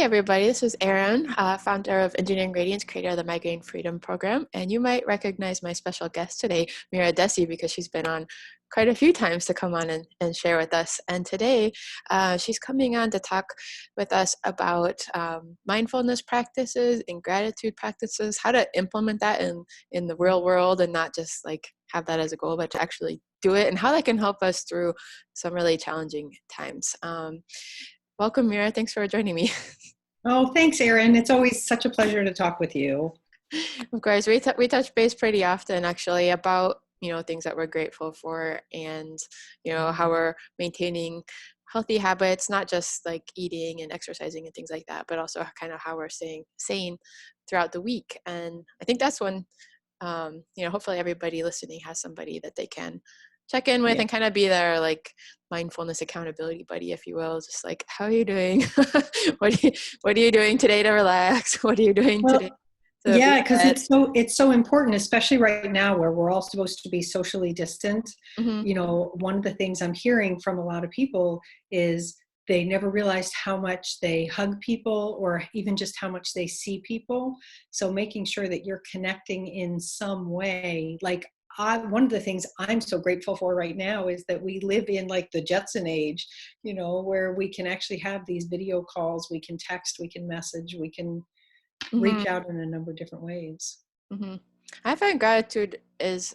everybody, this is Erin, founder of Engineering Gradients, creator of the Migraine Freedom Program. And you might recognize my special guest today, Mira Dessy, because she's been on quite a few times to come on and share with us. And today she's coming on to talk with us about mindfulness practices and gratitude practices, how to implement that in the real world and not just like have that as a goal, but to actually do it, and how that can help us through some really challenging times. Welcome, Mira. Thanks for joining me. Oh, thanks, Erin. It's always such a pleasure to talk with you. Of course, we touch base pretty often, actually, about things that we're grateful for, and how we're maintaining healthy habits, not just like eating and exercising and things like that, but also kind of how we're staying sane throughout the week. And I think that's when hopefully everybody listening has somebody that they can check in with and kind of be their like mindfulness accountability buddy, if you will. Just like, how are you doing? what are you doing today to relax? What are you doing today? Yeah, because it's so important, especially right now where we're all supposed to be socially distant. Mm-hmm. One of the things I'm hearing from a lot of people is they never realized how much they hug people or even just how much they see people. So making sure that you're connecting in some way, like one of the things I'm so grateful for right now is that we live in like the Jetson age, where we can actually have these video calls, we can text, we can message, we can reach out in a number of different ways. Mm-hmm. I find gratitude is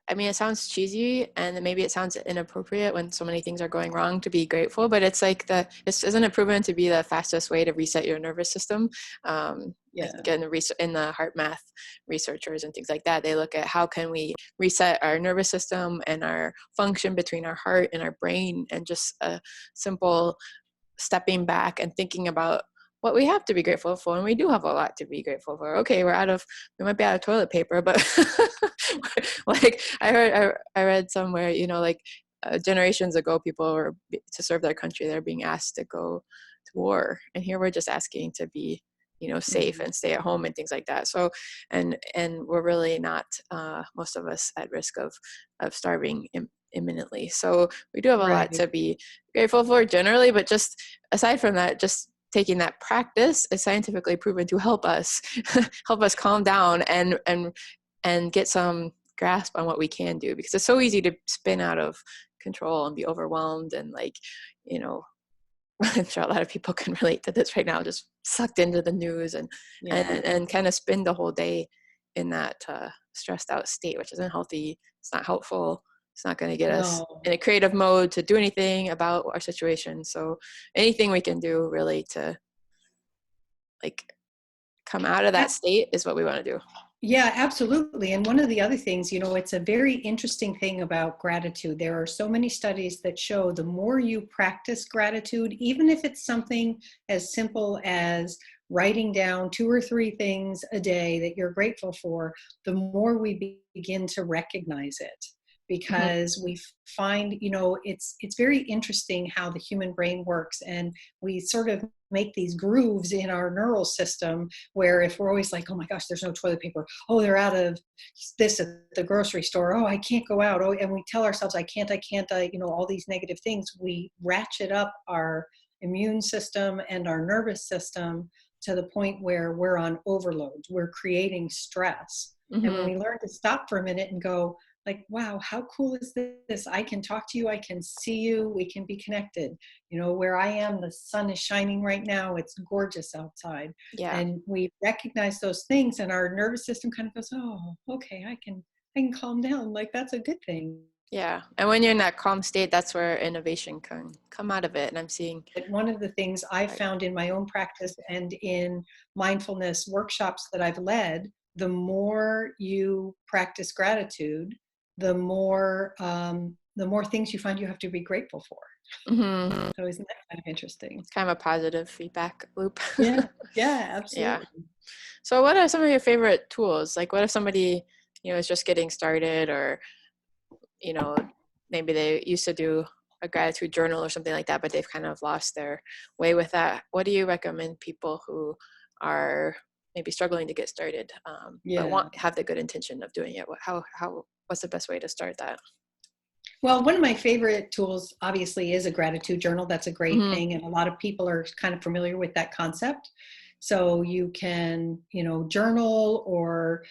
it sounds cheesy and maybe it sounds inappropriate when so many things are going wrong to be grateful, but it's like isn't it proven to be the fastest way to reset your nervous system? In the heart math researchers and things like that, they look at how can we reset our nervous system and our function between our heart and our brain, and just a simple stepping back and thinking about what we have to be grateful for, and we do have a lot to be grateful for. Okay, we might be out of toilet paper, but like I read somewhere, generations ago, people were to serve their country, they're being asked to go to war, and here we're just asking to be, safe and stay at home and things like that. So, and we're really not, most of us, at risk of starving imminently. So we do have a lot to be grateful for generally, but just aside from that, just taking that practice is scientifically proven to help us calm down and get some grasp on what we can do, because it's so easy to spin out of control and be overwhelmed and I'm sure a lot of people can relate to this right now, just sucked into the news and kind of spend the whole day in that stressed out state, which isn't healthy. It's not helpful. It's not going to get us in a creative mode to do anything about our situation. So anything we can do really to come out of that state is what we want to do. Yeah, absolutely. And one of the other things, it's a very interesting thing about gratitude. There are so many studies that show the more you practice gratitude, even if it's something as simple as writing down 2 or 3 things a day that you're grateful for, the more we begin to recognize it. Because we find, it's very interesting how the human brain works, and we sort of make these grooves in our neural system where if we're always like, oh my gosh, there's no toilet paper, oh, they're out of this at the grocery store, oh, I can't go out, oh, and we tell ourselves, I can't, all these negative things, we ratchet up our immune system and our nervous system to the point where we're on overload, we're creating stress. And when we learn to stop for a minute and go, like, wow, how cool is this? I can talk to you. I can see you. We can be connected. Where I am, the sun is shining right now. It's gorgeous outside. Yeah. And we recognize those things, and our nervous system kind of goes, oh, okay, I can calm down. Like, that's a good thing. Yeah. And when you're in that calm state, that's where innovation can come out of it. And I'm seeing one of the things I've found in my own practice and in mindfulness workshops that I've led, the more you practice gratitude, the more things you find you have to be grateful for. So isn't that kind of interesting? It's kind of a positive feedback loop. Yeah, absolutely. Yeah. So what are some of your favorite tools? Like, what if somebody, is just getting started, or, maybe they used to do a gratitude journal or something like that, but they've kind of lost their way with that. What do you recommend people who are maybe struggling to get started, but have the good intention of doing it? What's the best way to start that? Well, one of my favorite tools obviously is a gratitude journal. That's a great Hmm. thing. And a lot of people are kind of familiar with that concept. So you can, journal or,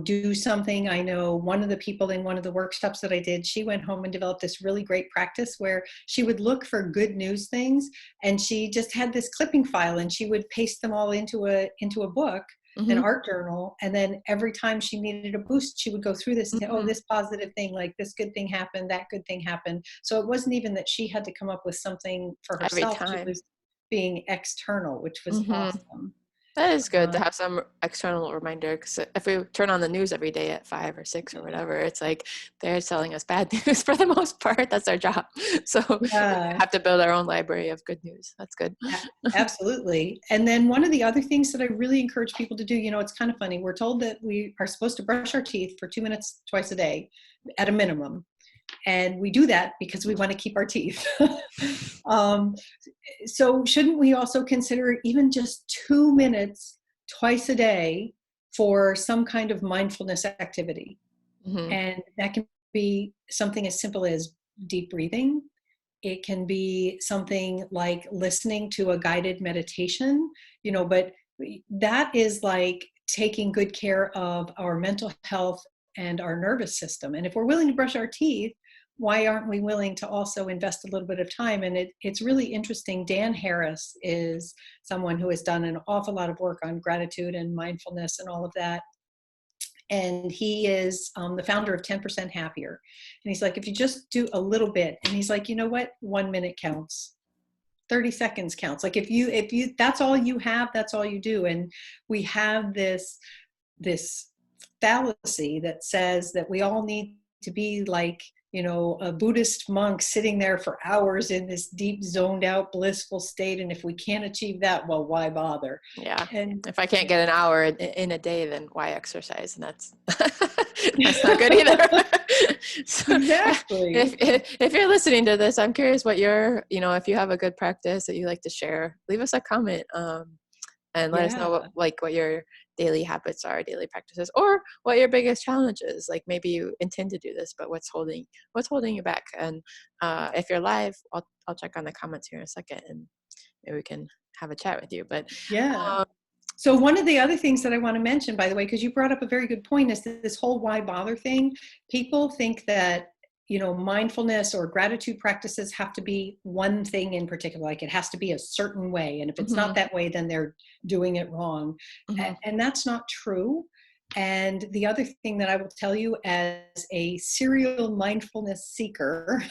do something. I know one of the people in one of the workshops that I did, she went home and developed this really great practice where she would look for good news things, and she just had this clipping file, and she would paste them all into a book, an Hmm. art journal. And then every time she needed a boost, she would go through this and say, oh, Hmm. this positive thing, like this good thing happened, that good thing happened. So it wasn't even that she had to come up with something for Every herself. She time. was being external, which was Hmm. awesome. That is good to uh, have some external reminder, because if we turn on the news every day at 5 or 6 or whatever, it's like they're telling us bad news for the most part. That's our job. So we yeah. have to build our own library of good news. That's good. Absolutely. And then one of the other things that I really encourage people to do, it's kind of funny. We're told that we are supposed to brush our teeth for 2 minutes twice a day at a minimum. And we do that because we want to keep our teeth. um, so shouldn't we also consider even just 2 minutes twice a day for some kind of mindfulness activity? Hmm. And that can be something as simple as deep breathing. It can be something like listening to a guided meditation, but that is like taking good care of our mental health and our nervous system. And if we're willing to brush our teeth, why aren't we willing to also invest a little bit of time? And it's really interesting. Dan Harris is someone who has done an awful lot of work on gratitude and mindfulness and all of that. And he is the founder of 10% Happier. And he's like, if you just do a little bit, and he's like, you know what, 1 minute counts, 30 seconds counts. Like if you that's all you have, that's all you do. And we have this fallacy that says that we all need to be like, a Buddhist monk sitting there for hours in this deep zoned out blissful state, and if we can't achieve that, well, why bother? Yeah. And If I can't get an hour in a day, then why exercise? And that's that's not good either. So exactly. if you're listening to this, I'm curious what your, if you have a good practice that you like to share, leave us a comment. And let us know Yeah. what your daily habits are, daily practices, or what your biggest challenge is. Like maybe you intend to do this, but what's holding you back? And if you're live, I'll check on the comments here in a second, and maybe we can have a chat with you. But Yeah. um, So one of the other things that I want to mention, by the way, because you brought up a very good point, is this whole why bother thing. People think that, mindfulness or gratitude practices have to be one thing in particular, like it has to be a certain way. And if it's not mhm, that way, then they're doing it wrong. mhm, And that's not true. And the other thing that I will tell you as a serial mindfulness seeker,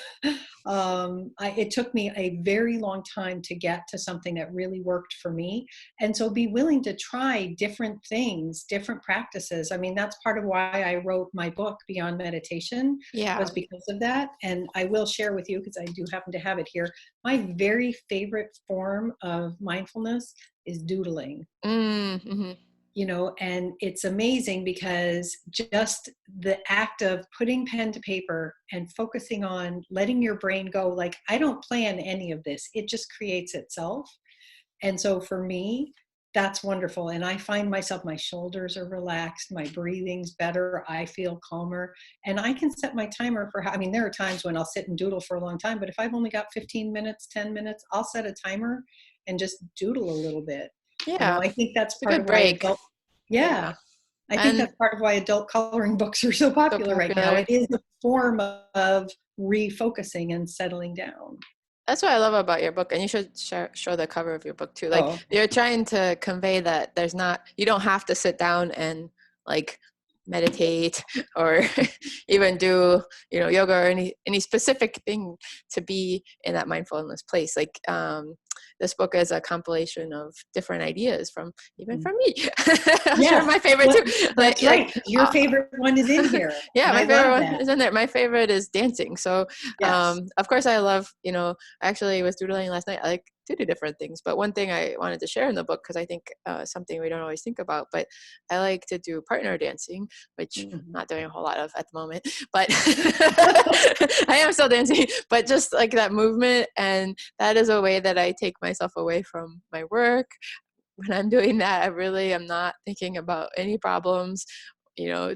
it took me a very long time to get to something that really worked for me. And so be willing to try different things, different practices. I mean, that's part of why I wrote my book, Beyond Meditation, yeah. was because of that. And I will share with you, because I do happen to have it here, my very favorite form of mindfulness is doodling. Mhm. And it's amazing because just the act of putting pen to paper and focusing on letting your brain go, like, I don't plan any of this, it just creates itself. And so for me, that's wonderful. And I find myself, my shoulders are relaxed, my breathing's better, I feel calmer. And I can set my timer for I mean, there are times when I'll sit and doodle for a long time, but if I've only got 15 minutes, 10 minutes, I'll set a timer and just doodle a little bit. Yeah. I think that's It's a part good of why break. yeah, Yeah. I think And that's part of why adult coloring books are so so popular right now. popular. It is a form of refocusing and settling down. That's what I love about your book, and you should show the cover of your book too. Like Oh, you're trying to convey that you don't have to sit down and like meditate or even do yoga or any specific thing to be in that mindfulness place. Like this book is a compilation of different ideas from even from me. I'm sure yes, my favorite well, too. Like that's right. Your favorite one is in here, yeah, and I my favorite love one that. is in there. My favorite is dancing. So Yes. of course I love, I actually was doodling last night. I like to do different things, but one thing I wanted to share in the book, because I think something we don't always think about, but I like to do partner dancing, which I'm Mhm. not doing a whole lot of at the moment, but I am still dancing, but just like that movement. And that is a way that I take myself away from my work. When I'm doing that, I really am not thinking about any problems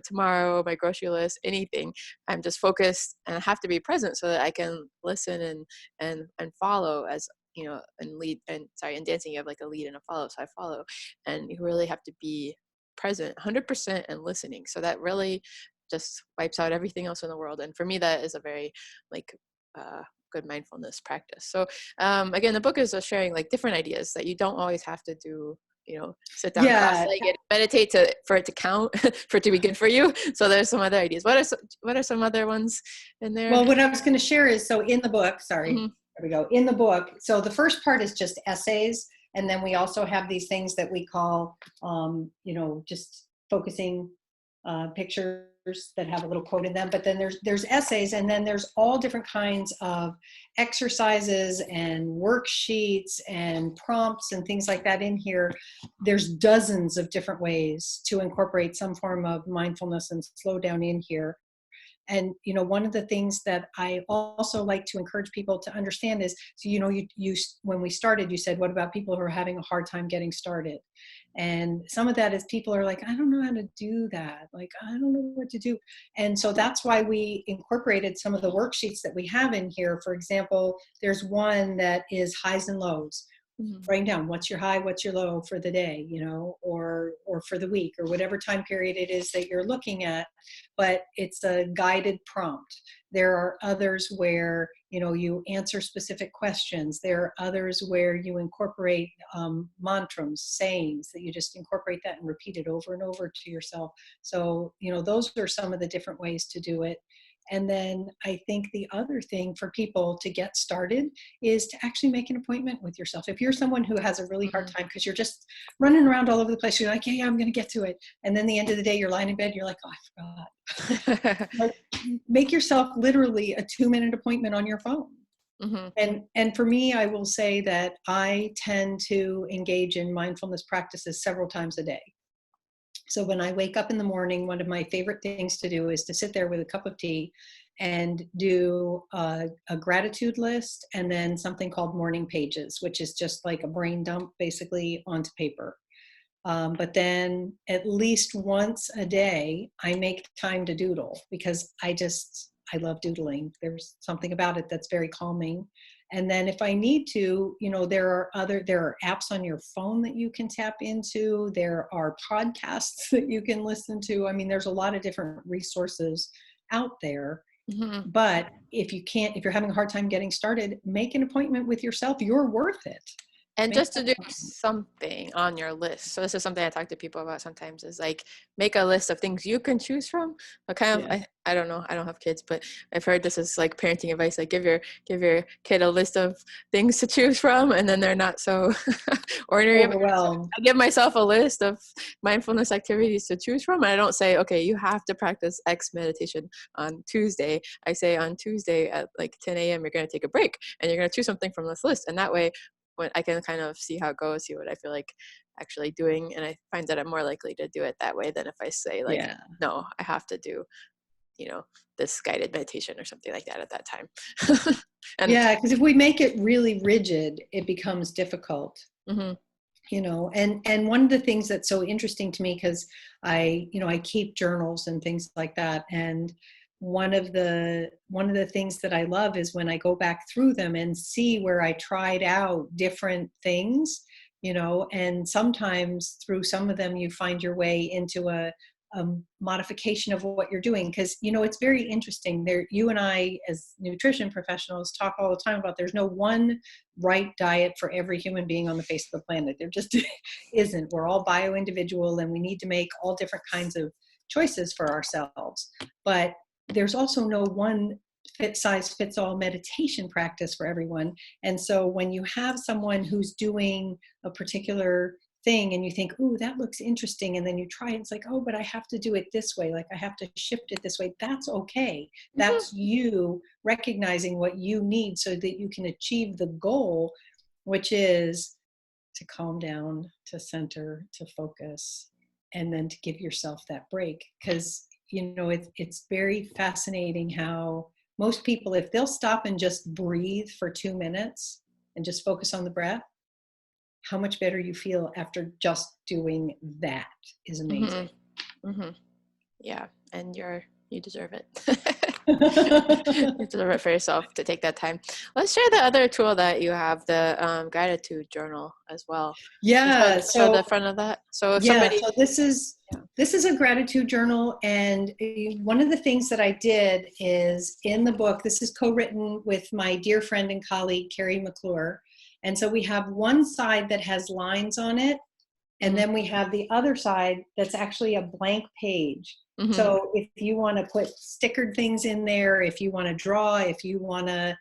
tomorrow, my grocery list, anything. I'm just focused, and I have to be present so that I can listen and follow, as and lead, and sorry, in dancing you have like a lead and a follow, so I follow. And you really have to be present 100% and listening, so that really just wipes out everything else in the world. And for me, that is a very like good mindfulness practice. So again, the book is sharing like different ideas that you don't always have to do, sit down Yeah. cross-legged, meditate for it to count, for it to be good for you. So there's some other ideas. What are some other ones in there? Well, what I was going to share is, so in the book, sorry, Mm-hmm. there we go. In the book, so the first part is just essays. And then we also have these things that we call, just focusing pictures that have a little quote in them. But then there's essays, and then there's all different kinds of exercises and worksheets and prompts and things like that in here. There's dozens of different ways to incorporate some form of mindfulness and slow down in here. And one of the things that I also like to encourage people to understand is, so you when we started, you said, what about people who are having a hard time getting started? And some of that is people are like, I don't know how to do that, like I don't know what to do. And so that's why we incorporated some of the worksheets that we have in here. For example, there's one that is highs and lows. Mm-hmm. Writing down what's your high, what's your low for the day, or for the week, or whatever time period it is that you're looking at. But it's a guided prompt. There are others where you answer specific questions. There are others where you incorporate mantras, sayings, that you just incorporate that and repeat it over and over to yourself. So those are some of the different ways to do it. And then I think the other thing for people to get started is to actually make an appointment with yourself. If you're someone who has a really hard time because you're just running around all over the place, you're like, yeah, I'm going to get to it. And then the end of the day, you're lying in bed, you're like, oh, I forgot. Like, make yourself literally a 2-minute appointment on your phone. Mm-hmm. And for me, I will say that I tend to engage in mindfulness practices several times a day. So when I wake up in the morning, one of my favorite things to do is to sit there with a cup of tea and do a gratitude list, and then something called morning pages, which is just like a brain dump basically onto paper. But then at least once a day, I make time to doodle, because I love doodling. There's something about it that's very calming. And then if I need to, there are apps on your phone that you can tap into. There are podcasts that you can listen to. I mean, there's a lot of different resources out there. Mm-hmm. But if you're having a hard time getting started, make an appointment with yourself. You're worth it. And just to do something on your list. So this is something I talk to people about sometimes, is like, make a list of things you can choose from. I don't know, I don't have kids, but I've heard this is like parenting advice, like give your kid a list of things to choose from, and then they're not so ordinary. Overwhelmed. I give myself a list of mindfulness activities to choose from, and I don't say, okay, you have to practice X meditation on Tuesday. I say on Tuesday at like 10 a.m. you're going to take a break and you're going to choose something from this list, and that way when I can kind of see how it goes, see what I feel like actually doing. And I find that I'm more likely to do it that way than if I say like, no, I have to do, this guided meditation or something like that at that time. Because if we make it really rigid, it becomes difficult. Mm-hmm. And one of the things that's so interesting to me, because I keep journals and things like that. And one of the things that I love is when I go back through them and see where I tried out different things, and sometimes through some of them you find your way into a modification of what you're doing. Because it's very interesting there. You and I as nutrition professionals talk all the time about there's no one right diet for every human being on the face of the planet. There just isn't. We're all bio-individual, and we need to make all different kinds of choices for ourselves. But there's also no one size fits all meditation practice for everyone. And so when you have someone who's doing a particular thing and you think, oh, that looks interesting, and then you try it, it's like, oh, but I have to do it this way, like I have to shift it this way. That's okay. That's you recognizing what you need so that you can achieve the goal, which is to calm down, to center, to focus, and then to give yourself that break. Because it's very fascinating how most people, if they'll stop and just breathe for 2 minutes and just focus on the breath, how much better you feel after just doing that is amazing. Mm-hmm. Mm-hmm. Yeah, and you deserve it. You deserve it for yourself to take that time. Let's share the other tool that you have, the gratitude journal as well. Can you show So the front of that? So if yeah, somebody, so yeah. this is a gratitude journal, and one of the things that I did is in the book. This is co-written with my dear friend and colleague Carrie McClure, and so we have one side that has lines on it, and Mm-hmm. then we have the other side that's actually a blank page. Mm-hmm. So if you want to put stickered things in there, if you want to draw, if you want to,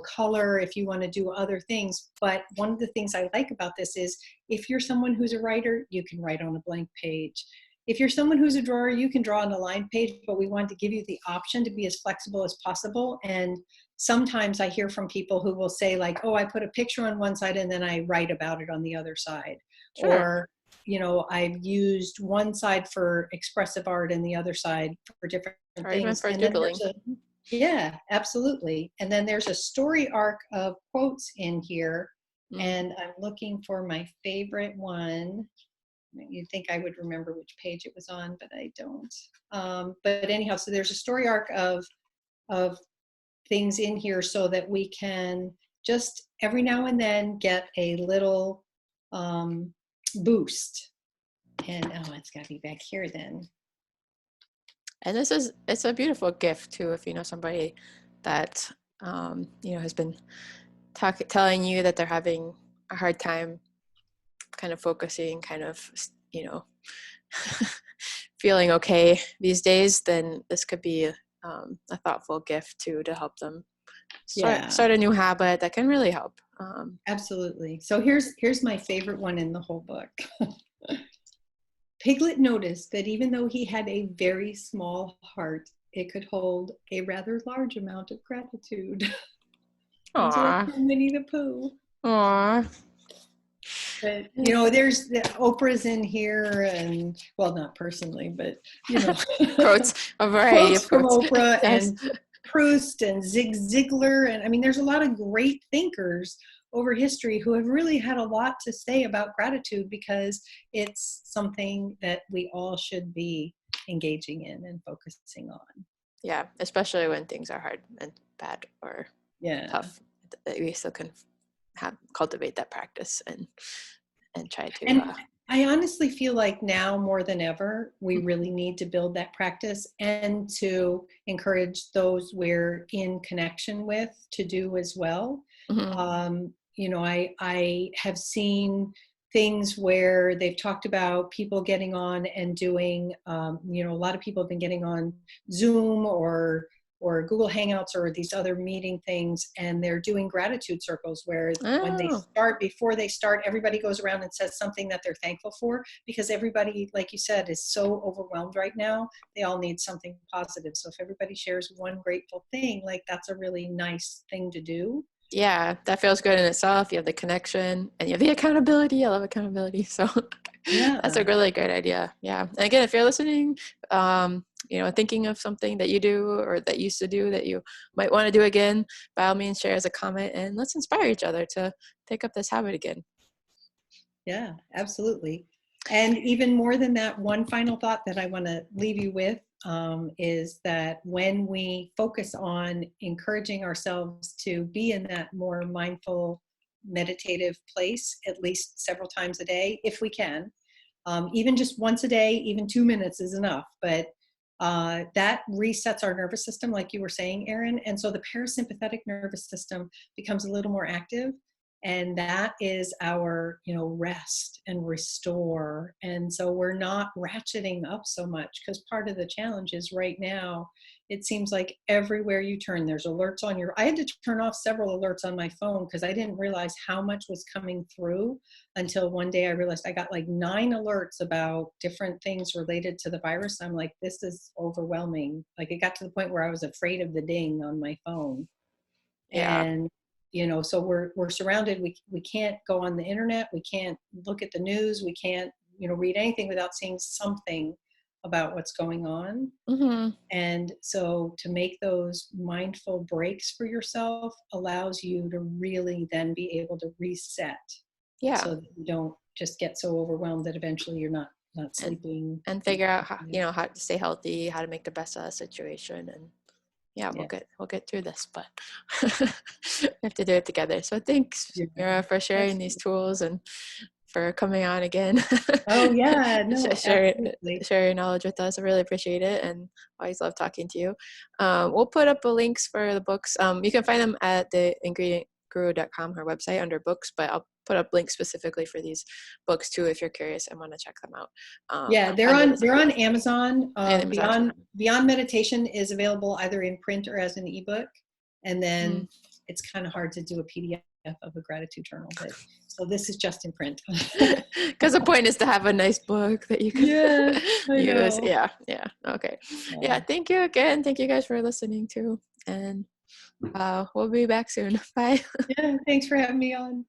color, if you want to do other things. But one of the things I like about this is if you're someone who's a writer, you can write on a blank page. If you're someone who's a drawer, you can draw on a line page, but we want to give you the option to be as flexible as possible. And sometimes I hear from people who will say like, oh, I put a picture on one side and then I write about it on the other side. Sure. Or I've used one side for expressive art and the other side for different Or even things. for And then doodling. yeah, absolutely. And then there's a story arc of quotes in here. Mm. And I'm looking for my favorite one. You'd think I would remember which page it was on, but I don't. But anyhow, so there's a story arc of things in here so that we can just every now and then get a little boost. And it's got to be back here then. And it's a beautiful gift too, if you know somebody that has been telling you that they're having a hard time kind of focusing, kind of feeling okay these days, then this could be a thoughtful gift too, to help them Yeah, start a new habit that can really help. absolutely. So here's my favorite one in the whole book. Piglet noticed that even though he had a very small heart, it could hold a rather large amount of gratitude. Sounds like Aw, Winnie the Pooh. aw. But there's the Oprah's in here, and well, not personally, but Quotes, a variety quotes of from quotes. Oprah Yes. and Proust and Zig Ziglar, and I mean, there's a lot of great thinkers over history who have really had a lot to say about gratitude because it's something that we all should be engaging in and focusing on. Yeah, especially when things are hard and bad or Yeah. tough, we still can cultivate that practice and try to. And I honestly feel like now more than ever, we really need to build that practice and to encourage those we're in connection with to do as well. Mhm. I have seen things where they've talked about people getting on and doing, a lot of people have been getting on Zoom or Google Hangouts or these other meeting things, and they're doing gratitude circles where when they Oh, start, before they start, everybody goes around and says something that they're thankful for because everybody, like you said, is so overwhelmed right now. They all need something positive. So if everybody shares one grateful thing, like that's a really nice thing to do. yeah, that feels good in itself. You have the connection and you have the accountability. I love accountability. So that's a Yeah. really great idea. Yeah. And again, if you're listening, thinking of something that you do or that you used to do that you might want to do again, by all means, share as a comment and let's inspire each other to take up this habit again. Yeah, absolutely. And even more than that, one final thought that I want to leave you with is that when we focus on encouraging ourselves to be in that more mindful, meditative place, at least several times a day, if we can, even just once a day, even 2 minutes is enough. But that resets our nervous system, like you were saying, Erin. And so the parasympathetic nervous system becomes a little more active. And that is our, rest and restore. And so we're not ratcheting up so much because part of the challenge is right now, it seems like everywhere you turn, there's alerts on I had to turn off several alerts on my phone because I didn't realize how much was coming through until one day I realized I got like 9 alerts about different things related to the virus. I'm like, this is overwhelming. Like it got to the point where I was afraid of the ding on my phone. Yeah. And so we're surrounded. We can't go on the internet. We can't look at the news. We can't read anything without seeing something about what's going on. Hmm. And so to make those mindful breaks for yourself allows you to really then be able to reset Yeah. so that you don't just get so overwhelmed that eventually you're not not and sleeping. figure out how, you know, how to stay healthy, how to make the best of the situation. And yeah, Yeah. we'll get through this, but we have to do it together. So thanks, Yeah. Mira, for sharing these Absolutely. tools and for coming on again. Oh yeah, no, share absolutely. share your knowledge with us. I really appreciate it, and always love talking to you. We'll put up the links for the books. You can find them at the ingredientguru.com, her website, under books, but I'll put up links specifically for these books too if you're curious and want to check them out. Yeah, Under the they're on Amazon. Amazon. Beyond Meditation is available either in print or as an ebook. And then it's kind of hard to do a PDF of a gratitude journal, but so this is just in print. Because the point is to have a nice book that you can Yeah, I use. know. Yeah, yeah. Okay. Yeah, thank you again. Thank you guys for listening too. And we'll be back soon. Bye. Yeah, thanks for having me on.